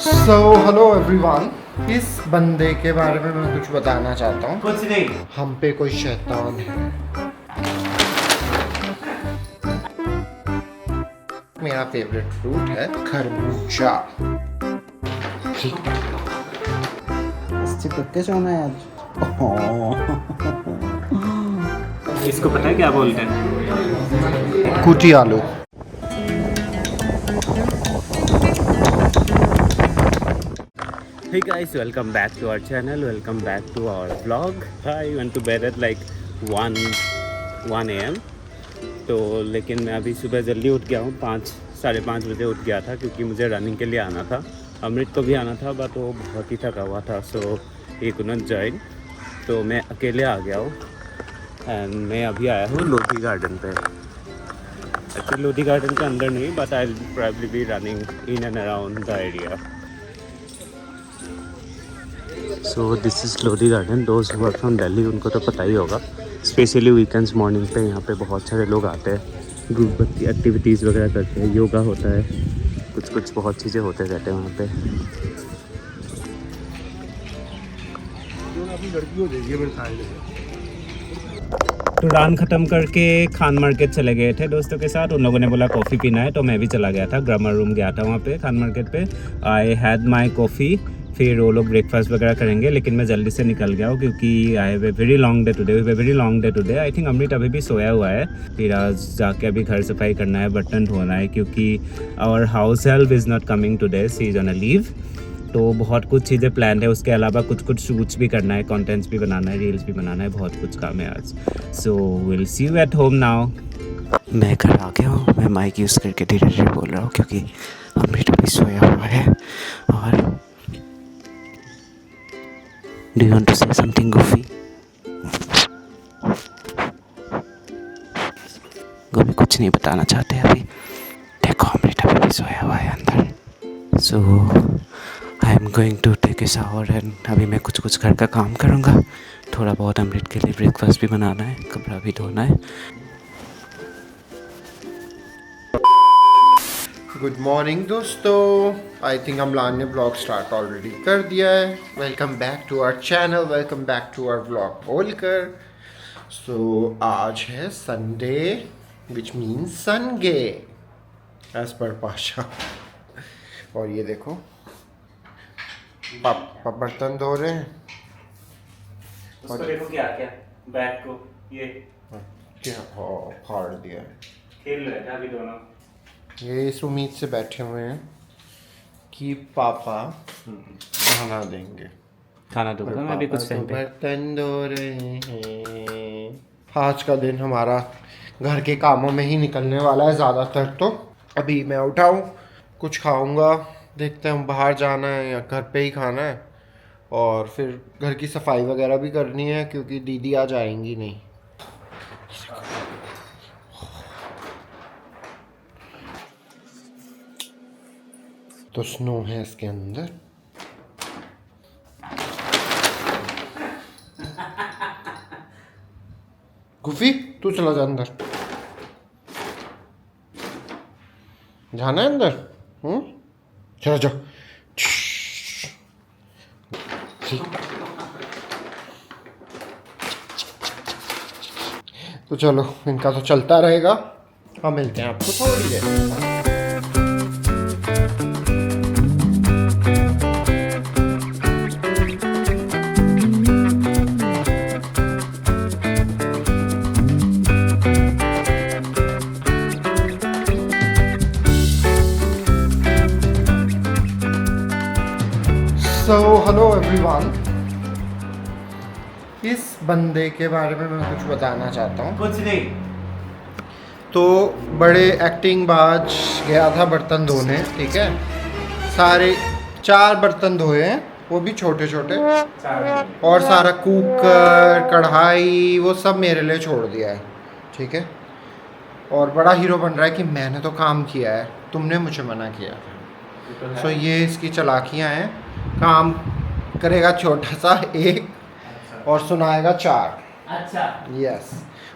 Hello everyone. इस बंदे के बारे में मैं कुछ बताना चाहता हूँ। कुछ नहीं। हम पे कोई शैतान है। मेरा फेवरेट फ्रूट है खरबूजा। इससे कुत्ते सोना है आज। इसको पता है क्या बोलते हैं? कुटी आलू। Hey guys, welcome back to our channel. Welcome back to our vlog. I went to bed at like 1 a.m. तो लेकिन मैं अभी सुबह जल्दी उठ गया हूँ, 5-5:30 बजे उठ गया था क्योंकि मुझे रनिंग के लिए आना था। अमृत को भी आना था बट वो बहुत ही थका हुआ था, सो ही कुड नॉट जॉइन। तो मैं अकेले आ गया हूँ एंड मैं अभी आया हूँ लोधी गार्डन पे। एक्चुअली लोधी गार्डन के अंदर नहीं, but I will probably be running in and around the area. So this is Lodhi garden. Those who are from Delhi उनको तो पता ही होगा। स्पेशली वीकेंड्स मॉर्निंग पे यहाँ पे बहुत सारे लोग आते हैं, ग्रुप एक्टिविटीज़ वगैरह करते हैं, योगा होता है, कुछ बहुत चीज़ें होते रहते हैं वहाँ पे। तो रान ख़त्म करके खान मार्केट चले गए थे दोस्तों के साथ। उन लोगों ने बोला कॉफ़ी पीना है तो मैं भी चला गया था, ग्रामर रूम गया था वहाँ पे खान मार्केट पे। आई हैड माई कॉफ़ी, फिर वो लोग ब्रेकफास्ट वगैरह करेंगे, लेकिन मैं जल्दी से निकल गया हूँ क्योंकि I have a very long day today. I think Amrit अभी भी सोया हुआ है। फिर आज जाके अभी घर सफाई करना है, बर्तन धोना है क्योंकि our house help is not coming today, she is on a leave. तो बहुत कुछ चीज़ें प्लान है, उसके अलावा कुछ शूट्स भी करना है, कंटेंट्स भी बनाना है, रील्स भी बनाना है, बहुत कुछ काम है आज। So will see you at home now. मैं घर आ गया हूँ। मैं माइक यूज़ करके धीरे धीरे बोल रहा हूँ क्योंकि अमृत अभी सोया हुआ है। और do you want to say something गोफी? गोभी कुछ नहीं बताना चाहते अभी। देखो अमृत अभी भी सोया हुआ है अंदर। So I am going to take a shower and अभी मैं कुछ घर का काम करूँगा। थोड़ा बहुत अमृत के लिए ब्रेकफास्ट भी बनाना है, कपड़ा भी धोना है। गुड मॉर्निंग दोस्तों। आई थिंक अम्लान ने ब्लॉग स्टार्ट ऑलरेडी कर दिया है। Welcome back to our channel, welcome back to our blog बोलकर। सो आज है संडे विच मीन्स सनगे एज पर पाशा। और ये देखो पापा बर्तन धो रहे हैं। उसको देखो क्या बैग को ये क्या फाड़ दिया है। खेल रहे थे अभी दोनों। ये इस उम्मीद से बैठे हुए हैं कि पापा खाना देंगे। खाना तो मैं भी कुछ टाइम पे बर्तन धो रहे हैं। आज का दिन हमारा घर के कामों में ही निकलने वाला है ज़्यादातर। तो अभी मैं उठाऊँ, कुछ खाऊंगा, देखते हैं बाहर जाना है या घर पे ही खाना है। और फिर घर की सफाई वगैरह भी करनी है क्योंकि दीदी आज आएंगी नहीं। तो स्नो है इसके अंदर। गुफी तू चला जा अंदर। जाना है अंदर? चलो जाओ। तो चलो इनका तो चलता रहेगा। हम मिलते हैं आपको थोड़ी देर। Hello everyone. इस बंदे के बारे में मैं कुछ बताना चाहता हूँ। कुछ नहीं। तो बड़े एक्टिंग बाज गया था बर्तन धोने, ठीक है। सारे 4 बर्तन धोए हैं, वो भी छोटे छोटे। और सारा कुकर कढ़ाई वो सब मेरे लिए छोड़ दिया है, ठीक है। और बड़ा हीरो बन रहा है कि मैंने तो काम किया है, तुमने मुझे मना किया था। सो ये इसकी चालाकियाँ हैं। काम करेगा छोटा सा एक और सुनाएगा 4। अच्छा यस।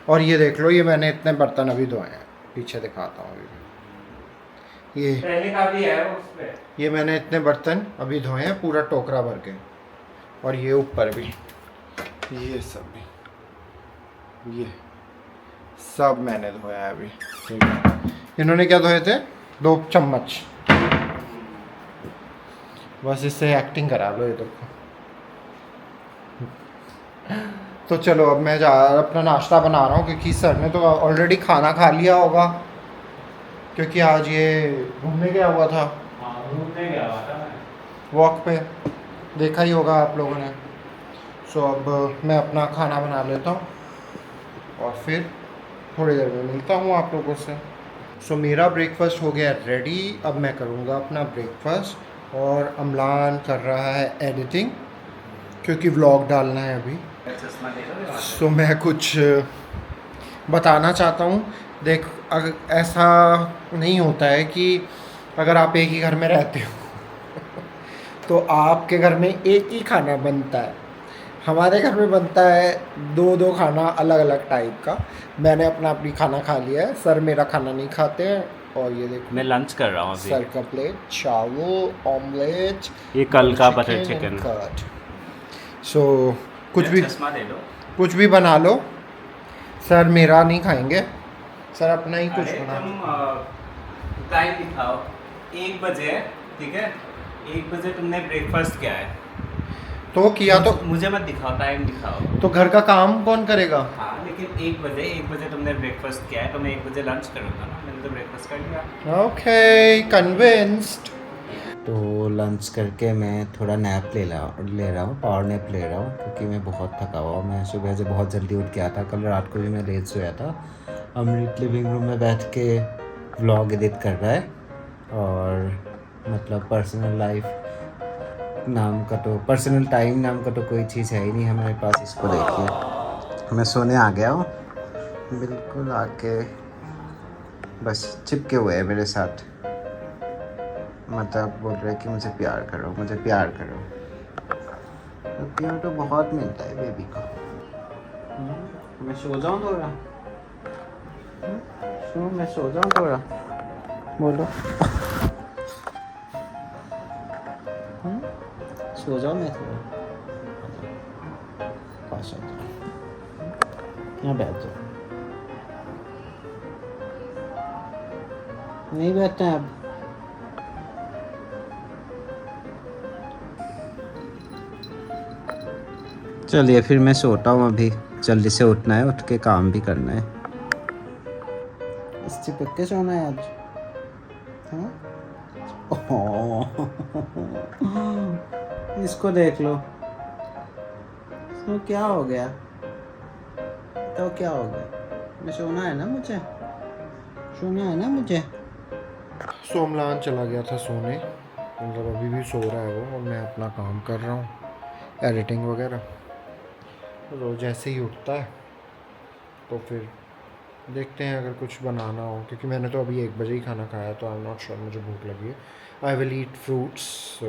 और ये देख लो, ये मैंने इतने बर्तन अभी धोए हैं, पीछे दिखाता हूँ अभी। ये पहले का भी है उस पे। ये मैंने इतने बर्तन अभी धोए हैं, पूरा टोकरा भर के। और ये ऊपर भी, ये सब भी, ये सब मैंने धोया है अभी। ठीक है, इन्होंने क्या धोए थे? 2 चम्मच। बस इससे एक्टिंग करा लो इधर को। तो चलो अब मैं अपना नाश्ता बना रहा हूँ, क्योंकि सर ने तो ऑलरेडी खाना खा लिया होगा, क्योंकि आज ये घूमने गया हुआ था, घूमने गया हुआ था मैं। वॉक पे, देखा ही होगा आप लोगों ने। सो अब मैं अपना खाना बना लेता हूँ और फिर थोड़ी देर में मिलता हूँ आप लोगों से। सो मेरा ब्रेकफास्ट हो गया रेडी। अब मैं करूँगा अपना ब्रेकफास्ट और अमलान कर रहा है एडिटिंग, क्योंकि व्लॉग डालना है अभी। चश्मा दे दो। सो मैं कुछ बताना चाहता हूँ। देख, अगर ऐसा नहीं होता है कि अगर आप एक ही घर में रहते हो तो आपके घर में एक ही खाना बनता है। हमारे घर में बनता है 2-2 खाना अलग अलग टाइप का। मैंने अपनी खाना खा लिया है, सर मेरा खाना नहीं खाते हैं। और ये देखो मैं लंच कर रहा हूँ अभी। सर का प्लेट, चावल, ऑमलेट, ये कल का बटर चिकन। सो कुछ भी, चश्मा दे दो। कुछ भी बना लो, सर मेरा नहीं खाएंगे, सर अपना ही कुछ बना। तुम टाइम दिखाओ। 1 बजे है, ठीक है? 1 बजे तुमने ब्रेकफास्ट किया है। तो किया तो मुझे मत दिखाओ, टाइम दिखाओ। तो घर का काम कौन करेगा? हाँ, लेकिन 1 बजे तुमने ब्रेकफास्ट किया है, तो मैं 1 बजे लंच करूँगा ना। मैंने तो ब्रेकफास्ट कर लिया। Okay, convinced. तो लंच करके मैं थोड़ा नैप ले रहा हूँ, पावर नैप ले रहा हूँ, क्योंकि मैं बहुत थका हुआ। मैं सुबह से बहुत जल्दी उठ गया था, कल रात को भी मैं लेट सोया था। अमृत लिविंग रूम में बैठ के व्लॉग एडिट कर रहा है, और मतलब पर्सनल टाइम नाम का तो कोई चीज़ है ही नहीं हमारे पास। इसको देखिए, मैं सोने आ गया हूँ, बिल्कुल आके बस चिपके हुए है मेरे साथ। मतलब बोल रहे कि मुझे प्यार करो, मुझे प्यार करो। तो प्यार तो बहुत मिलता है बेबी को। मैं सो जाऊँ थोड़ा? मैं सो जाऊँ थोड़ा? बोलो। सो जाओ मैं थोड़ा? पास आ जाओ, यहाँ बैठ जाओ। नहीं बैठते हैं अब। चलिए फिर मैं सोता हूँ, अभी जल्दी से उठना है, उठ के काम भी करना है। इस चिपक के सोना है आज? हाँ? इसको देख लो, इसको क्या हो गया? तो क्या हो गया? मैं सोना है ना मुझे, सोना है ना मुझे। सोमलान चला गया था सोने, मतलब अभी भी सो रहा है वो, और मैं अपना काम कर रहा हूँ, एडिटिंग वगैरह। रोज ऐसे ही उठता है, तो फिर देखते हैं अगर कुछ बनाना हो, क्योंकि मैंने तो अभी 1 बजे ही खाना खाया, तो आई एम नॉट श्योर मुझे भूख लगी है। I will eat fruits, so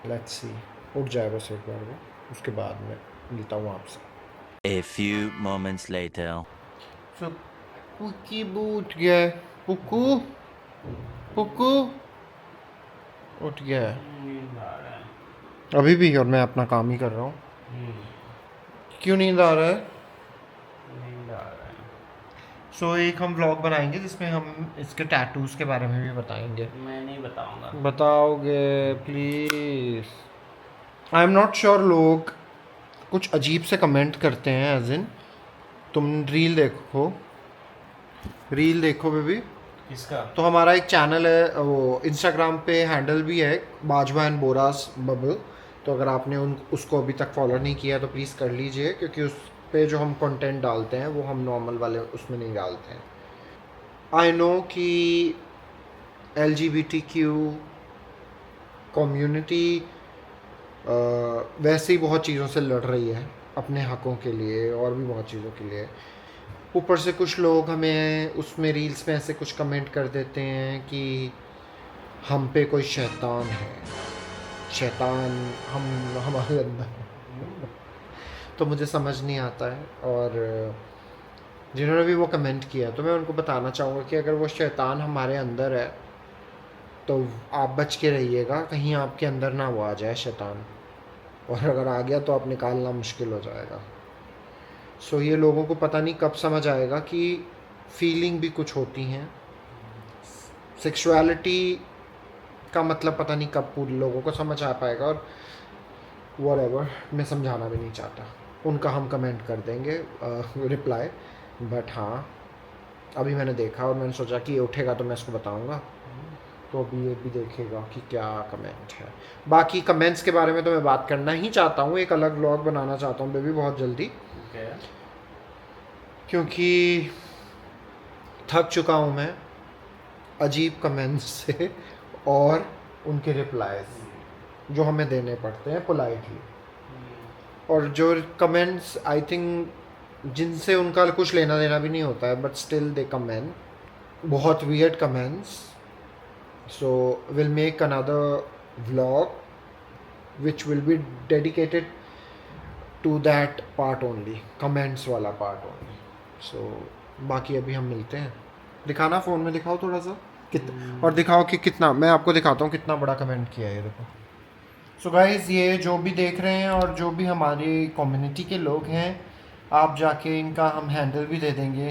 let's see. उठ जाए बस एक बार वो, उसके बाद मैं मिलता हूँ आपसे। A few moments later. सो पुक्की बू उठ गया है। पुक्कू, पुक्कू उठ गया है अभी भी, और मैं अपना काम ही कर रहा हूँ। क्यों नींद आ रहा है? सो एक हम व्लॉग बनाएंगे जिसमें हम इसके टैटूज़ के बारे में भी बताएंगे। मैं नहीं बताऊंगा। बताओगे please? I am not sure, लोग कुछ अजीब से कमेंट करते हैं, एज इन तुम रील देखो बेबी। किसका? तो हमारा एक चैनल है, वो इंस्टाग्राम पे हैंडल भी है, बाजवा एंड बोरास बबल। तो अगर आपने उसको अभी तक फॉलो नहीं किया तो प्लीज़ कर लीजिए, क्योंकि उस पे जो हम कंटेंट डालते हैं वो हम नॉर्मल वाले उसमें नहीं डालते हैं। आई नो कि LGBTQ कम्युनिटी वैसे ही बहुत चीज़ों से लड़ रही है अपने हकों के लिए, और भी बहुत चीज़ों के लिए। ऊपर से कुछ लोग हमें उसमें रील्स में ऐसे कुछ कमेंट कर देते हैं कि हम पे कोई शैतान है, शैतान हमारे अंदर है। तो मुझे समझ नहीं आता है, और जिन्होंने भी वो कमेंट किया तो मैं उनको बताना चाहूँगा कि अगर वो शैतान हमारे अंदर है तो आप बच के रहिएगा, कहीं आपके अंदर ना वो आ जाए शैतान, और अगर आ गया तो आप निकालना मुश्किल हो जाएगा। सो ये लोगों को पता नहीं कब समझ आएगा कि फीलिंग भी कुछ होती हैं, सेक्सुअलिटी का मतलब पता नहीं कब पूरे लोगों को समझ आ पाएगा। और व्हाटएवर, मैं समझाना भी नहीं चाहता, उनका हम कमेंट कर देंगे रिप्लाई। बट हाँ, अभी मैंने देखा और मैंने सोचा कि ये उठेगा तो मैं इसको बताऊंगा, तो अभी ये भी देखेगा कि क्या कमेंट है। बाकी कमेंट्स के बारे में तो मैं बात करना ही चाहता हूँ, एक अलग व्लॉग बनाना चाहता हूँ बेबी बहुत जल्दी, क्योंकि थक चुका हूँ मैं अजीब कमेंट्स से और उनके रिप्लाईज जो हमें देने पड़ते हैं पोलाइटली, और जो कमेंट्स आई थिंक जिनसे उनका कुछ लेना देना भी नहीं होता है, बट स्टिल दे कमेंट, बहुत weird comments. So will make another vlog which will be dedicated to that part only, comments वाला पार्ट ओनली। सो बाकी अभी हम मिलते हैं। दिखाना फ़ोन में, दिखाओ थोड़ा सा कितना, और दिखाओ कि कितना, मैं आपको दिखाता हूँ कितना बड़ा कमेंट किया है ये देखो। सो गाइज़, ये जो भी देख रहे हैं और जो भी हमारी कम्युनिटी के लोग हैं, आप जाके इनका हम हैंडल भी दे देंगे,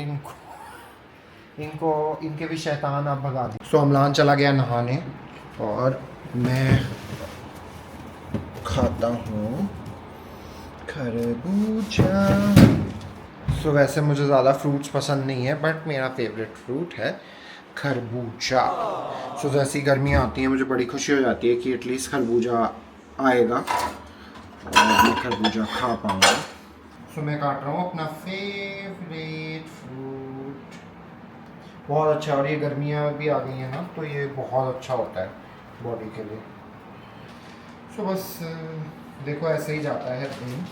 इनको इनके भी शैतान आप भगा दी। सो अमलान चला गया नहाने और मैं खाता हूँ खरबूजा। सो वैसे मुझे ज़्यादा फ्रूट्स पसंद नहीं है, बट मेरा फेवरेट फ्रूट है खरबूजा। सो जैसी गर्मियाँ आती हैं मुझे बड़ी खुशी हो जाती है कि एटलीस्ट खरबूजा आएगा और मैं खरबूजा खा पाऊँगा। सो मैं काट रहा हूँ अपना फेवरेट फ्रूट, बहुत अच्छा। और ये गर्मियाँ भी आ गई हैं ना, तो ये बहुत अच्छा होता है बॉडी के लिए। सो बस देखो ऐसे ही जाता है दिन।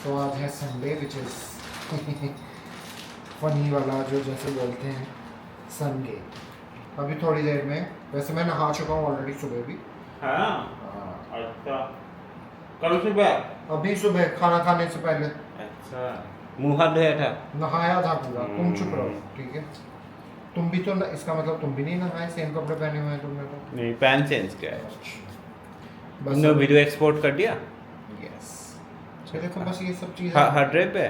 तो आज है संडे, विच इज़ फनी वाला, जो जैसे बोलते हैं संडे। अभी थोड़ी देर में, वैसे मैं नहा चुका हूँ ऑलरेडी सुबह भी। अच्छा, कल सुबह? अभी सुबह खाना खाने से पहले। अच्छा, मुँह हाथ धोया था? नहाया था पूरा। तुम चुप रहो, ठीक है? तुम भी तो इसका मतलब तुम भी नहीं नहाए, सेम कपड़े पहने हुए हैं तुमने तो। नहीं, पैन चेंज किया है। बस तुमने वीडियो एक्सपोर्ट कर दिया? यस। तो देखो बस ये सब चीज़ें। हर ड्राइव पे?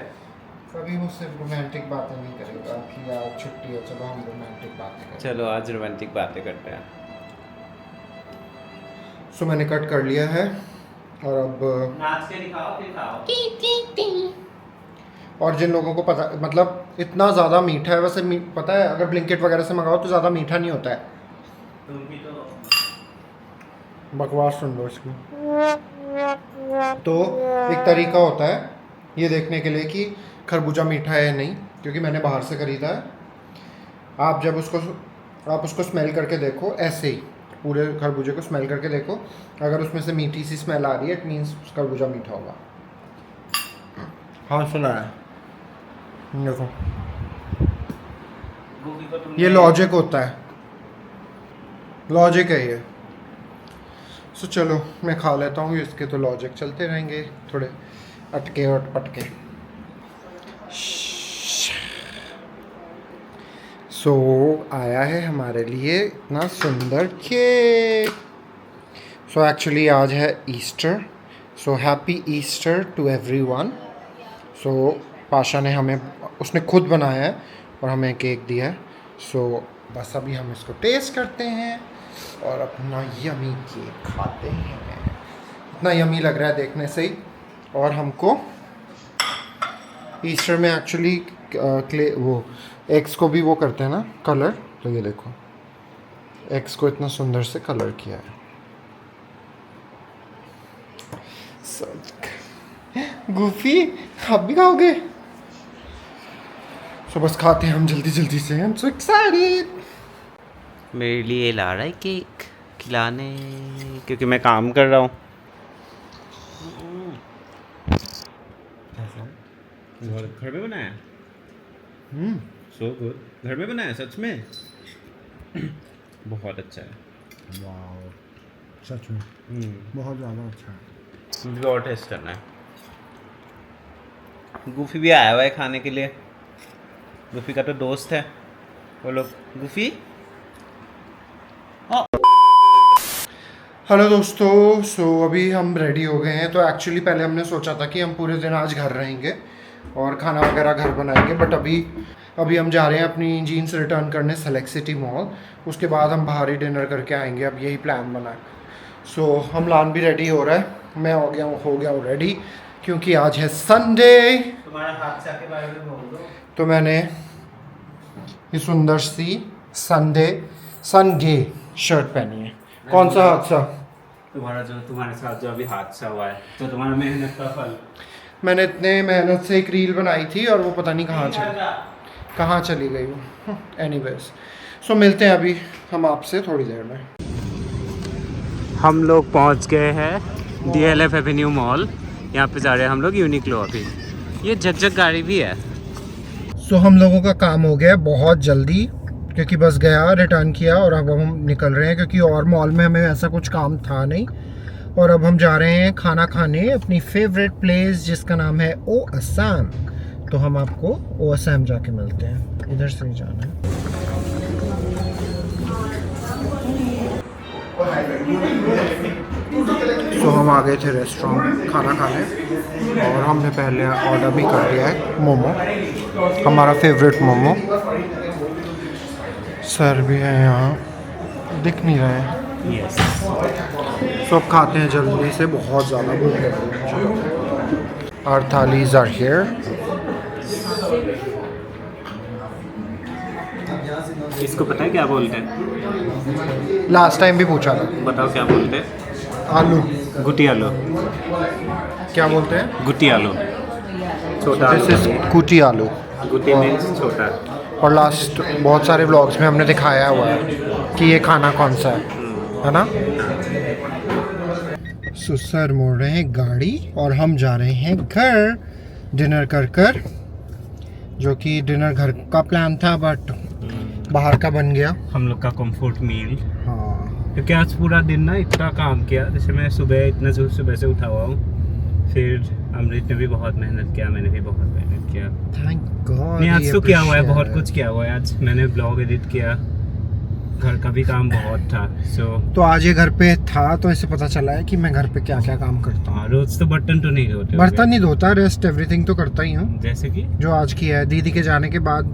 कभी मुझसे रोमांटिक बातें नहीं करेगा कि यार छुट्टी है, चलो हम रोमांटिक बातें करें। चलो आज रोमांटिक बातें करते हैं। सो मैंने कट कर लिया है और अब नाच के दिखाओ, फिर खाओ। और जिन लोगों को पता, मतलब इतना ज़्यादा मीठा है, वैसे पता है अगर ब्लिंकिट वगैरह से मंगाओ तो ज़्यादा मीठा नहीं होता है। तुम भी तो बकवास सुन लो इसकी। तो एक तरीका होता है ये देखने के लिए कि खरबूजा मीठा है या नहीं, क्योंकि मैंने बाहर से ख़रीदा है। आप जब उसको स्मेल करके देखो, ऐसे ही पूरे खरबूजे को स्मेल करके देखो, अगर उसमें से मीठी सी स्मेल आ रही है, इट मीन्स खरबूजा मीठा होगा। हाँ सुना है, देखो ये लॉजिक होता है, लॉजिक है ये। सो चलो मैं खा लेता हूँ, इसके तो लॉजिक चलते रहेंगे थोड़े अटके और पटके। सो आया है हमारे लिए इतना सुंदर केक। सो एक्चुअली आज है Easter, so happy Easter to everyone. So Pasha ने हमें, उसने खुद बनाया है और हमें केक दिया है। सो बस अभी हम इसको टेस्ट करते हैं और अपना यमी केक खाते हैं। इतना यमी लग रहा है देखने से ही। और हमको ईस्टर में एक्चुअली क्ले वो एग्स को भी वो करते हैं ना कलर, तो ये देखो एग्स को इतना सुंदर से कलर किया है। गुफी आप भी खाओगे? सो बस खाते हैं हम जल्दी जल्दी से। I'm so excited। मेरे लिए ला रहा है केक खिलाने, क्योंकि मैं काम कर रहा हूँ। घर में बनाया? So good. घर में बनाया सच में? बहुत अच्छा है। वाओ, सच में बहुत ज़्यादा अच्छा है। मुझे और टेस्ट करना है। गुफी भी आया हुआ है खाने के लिए। गुफी का तो दोस्त है वो लोग। गुफी हेलो दोस्तों, सो अभी हम रेडी हो गए हैं। तो एक्चुअली पहले हमने सोचा था कि हम पूरे दिन आज घर रहेंगे और खाना वगैरह घर बनाएंगे, बट अभी हम जा रहे हैं अपनी जीन्स रिटर्न करने सेलेक्ट सिटी मॉल। उसके बाद हम बाहर ही डिनर करके आएंगे, अब यही प्लान बना है। सो हमलान भी रेडी हो रहा है, मैं हो गया हूँ रेडी, क्योंकि आज है संडे। तुम्हारा हादसा के बारे में बोल दो। तो मैंने ये सुंदर सी संडे शर्ट पहनी है। कौन सा हादसा? तुम्हारे साथ जो अभी हादसा हुआ है, तो तुम्हारा मेहनत का फल। मैंने इतने मेहनत से एक रील बनाई थी और वो पता नहीं कहाँ चली गई वो। एनीवेज, सो मिलते हैं अभी हम आपसे थोड़ी देर में। हम लोग पहुंच गए हैं DLF एवेन्यू मॉल। यहाँ पे जा रहे हैं हम लोग यूनिक्लो। अभी ये झकझक गाड़ी भी है। सो हम लोगों का काम हो गया बहुत जल्दी, क्योंकि बस गया रिटर्न किया और अब हम निकल रहे हैं, क्योंकि और मॉल में हमें ऐसा कुछ काम था नहीं। और अब हम जा रहे हैं खाना खाने अपनी फेवरेट प्लेस जिसका नाम है ओ असम। तो हम आपको ओ असम जाके मिलते हैं, इधर से ही जाना है। तो हम आ गए थे रेस्टोरेंट खाना खाने और हमने पहले ऑर्डर भी कर दिया है मोमो, हमारा फेवरेट मोमो। सर भी है यहाँ, दिख नहीं रहे हैं। यस। सब खाते हैं जल्दी से, बहुत ज़्यादा भूख लग रही है मुझे। Our thalis are here. इसको पता है क्या बोलते हैं? लास्ट टाइम भी पूछा था। बताओ क्या बोलते हैं? आलू। गुटी आलू। क्या बोलते हैं? गुटी आलू। छोटा दिस इज कुटी आलू। गुटी मीन्स छोटा। और लास्ट बहुत सारे व्लॉग्स में हमने दिखाया हुआ है कि ये खाना कौन सा है ना। सो सर मोड़ रहे हैं गाड़ी और हम जा रहे हैं घर डिनर कर जो कि डिनर घर का प्लान था बट बाहर का बन गया हम लोग का कंफर्ट मील। हाँ, क्योंकि आज पूरा दिन ना इतना काम किया। जैसे मैं सुबह से उठा हुआ हूँ, फिर अमृत ने भी बहुत मेहनत किया, मैंने भी बहुत मेहनत किया। Thank God. नहीं, आज तो किया हुआ है, बहुत कुछ किया हुआ है। आज मैंने ब्लॉग एडिट किया, घर का भी काम बहुत था। तो आज ये घर पे था तो इसे पता चला है कि मैं घर पे क्या क्या काम करता हूँ। रोज तो बर्तन तो नहीं धोते। बर्तन नहीं धोता, रेस्ट एवरीथिंग तो करता ही हूँ। जैसे कि जो आज किया है, दीदी के जाने के बाद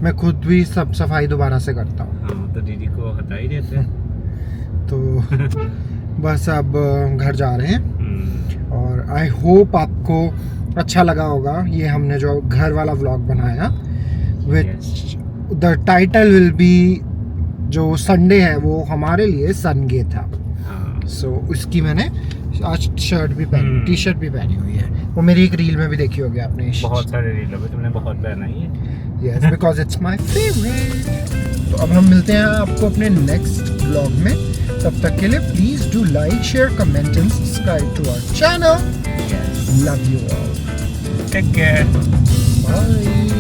मैं खुद भी सब सफाई दोबारा से करता हूँ। हाँ, तो दीदी को हटा ही देते हैं। तो बस अब घर जा रहे हैं और आई होप आपको अच्छा लगा होगा ये हमने जो घर वाला व्लॉग बनाया, which the title will be, जो संडे है वो हमारे लिए सनगे था। सो उसकी मैंने आज शर्ट भी पहनी, टी शर्ट भी पहनी हुई है। वो मेरी एक रील में भी देखी होगी आपने। बहुत सारे रीलों में तुमने बहुत पहना ही है। Yes, because it's my favorite. तो अब हम मिलते हैं आपको अपने नेक्स्ट व्लॉग में। तब तक के लिए please do like, share, comment and subscribe to our channel. Love you all. Take care. Bye.